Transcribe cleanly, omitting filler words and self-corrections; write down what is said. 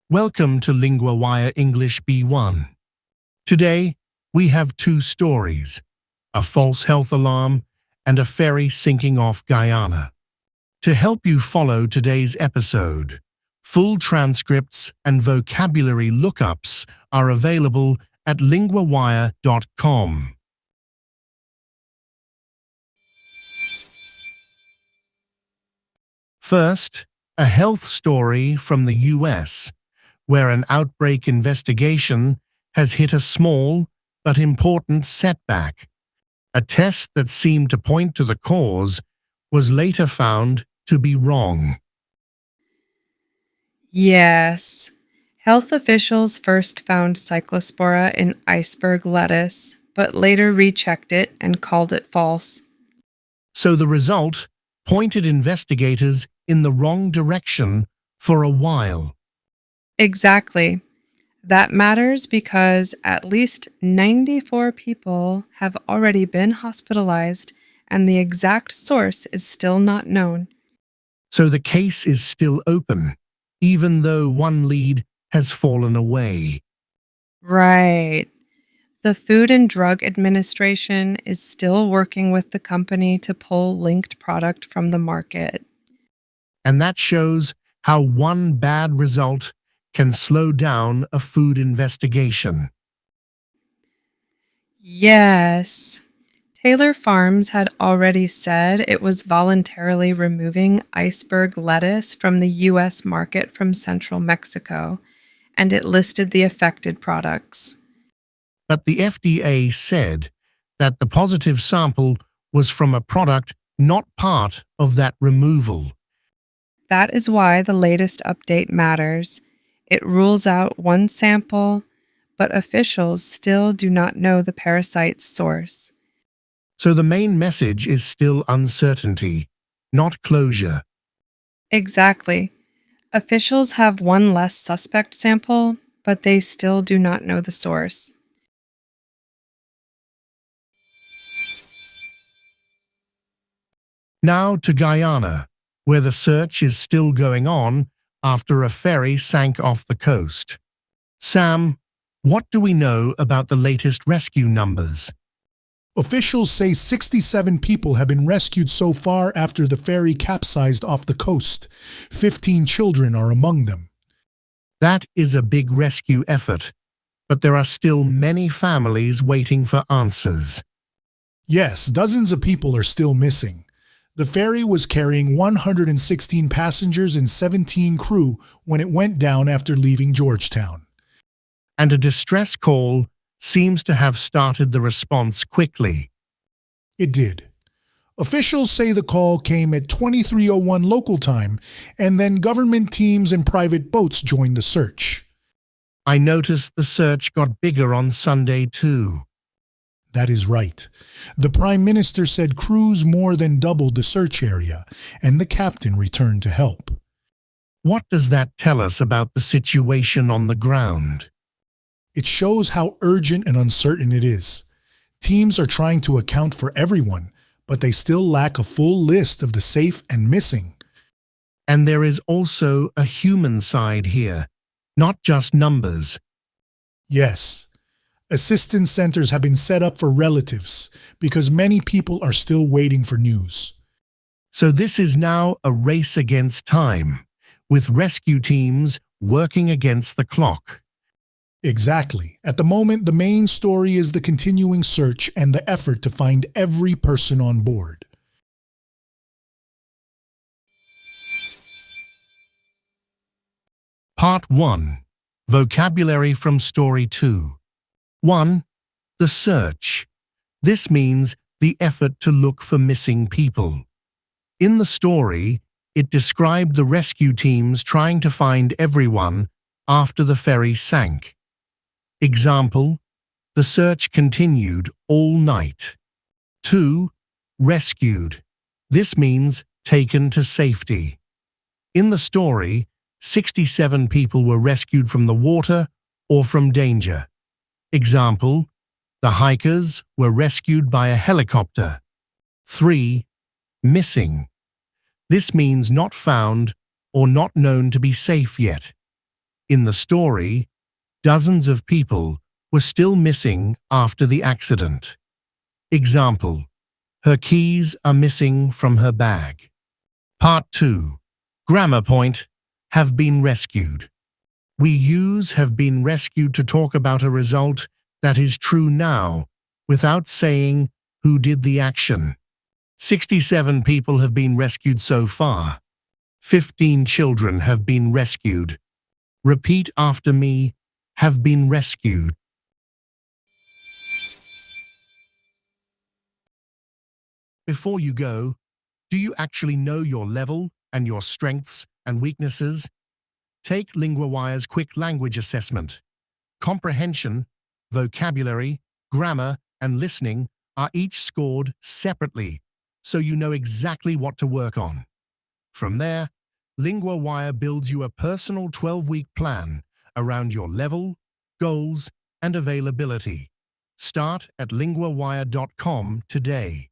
Welcome to LinguaWire English B1. Today, we have two stories, a false health alarm and a ferry sinking off Guyana. To help you follow today's episode, full transcripts and vocabulary lookups are available at linguawire.com. First, a health story from the US, where an outbreak investigation has hit a small but important setback. A test that seemed to point to the cause was later found to be wrong. Yes. Health officials first found cyclospora in iceberg lettuce, but later rechecked it and called it false. So the result pointed investigators in the wrong direction for a while. Exactly. That matters because at least 94 people have already been hospitalized and the exact source is still not known. So the case is still open, even though one lead has fallen away. Right. The Food and Drug Administration is still working with the company to pull linked product from the market. And that shows how one bad result can slow down a food investigation. Yes. Taylor Farms had already said it was voluntarily removing iceberg lettuce from the U.S. market from central Mexico, and it listed the affected products. But the FDA said that the positive sample was from a product not part of that removal. That is why the latest update matters. It rules out one sample, but officials still do not know the parasite's source. So the main message is still uncertainty, not closure. Exactly. Officials have one less suspect sample, but they still do not know the source. Now to Guyana, where the search is still going on after a ferry sank off the coast. Sam, what do we know about the latest rescue numbers? Officials say 67 people have been rescued so far after the ferry capsized off the coast. 15 children are among them. That is a big rescue effort, but there are still many families waiting for answers. Yes, dozens of people are still missing. The ferry was carrying 116 passengers and 17 crew when it went down after leaving Georgetown. And a distress call seems to have started the response quickly. It did. Officials say the call came at 23:01 local time, and then government teams and private boats joined the search. I noticed the search got bigger on Sunday too. That is right. The Prime Minister said crews more than doubled the search area, and the captain returned to help. What does that tell us about the situation on the ground? It shows how urgent and uncertain it is. Teams are trying to account for everyone, but they still lack a full list of the safe and missing. And there is also a human side here, not just numbers. Yes. Assistance centers have been set up for relatives because many people are still waiting for news. So this is now a race against time, with rescue teams working against the clock. Exactly. At the moment, the main story is the continuing search and the effort to find every person on board. Part 1. Vocabulary from Story 2. 1. The search. This means the effort to look for missing people. In the story, it described the rescue teams trying to find everyone after the ferry sank. Example, the search continued all night. 2. Rescued. This means taken to safety. In the story, 67 people were rescued from the water or from danger. Example, the hikers were rescued by a helicopter. 3. Missing. This means not found or not known to be safe yet. In the story, dozens of people were still missing after the accident. Example: her keys are missing from her bag. Part 2. Grammar point: have been rescued. We use have been rescued to talk about a result that is true now, without saying who did the action. 67 people have been rescued so far. 15 children have been rescued. Repeat after me: have been rescued. Before you go, do you actually know your level and your strengths and weaknesses? Take LinguaWire's quick language assessment. Comprehension, vocabulary, grammar, and listening are each scored separately, so you know exactly what to work on. From there, LinguaWire builds you a personal 12-week plan around your level, goals, and availability. Start at linguawire.com today.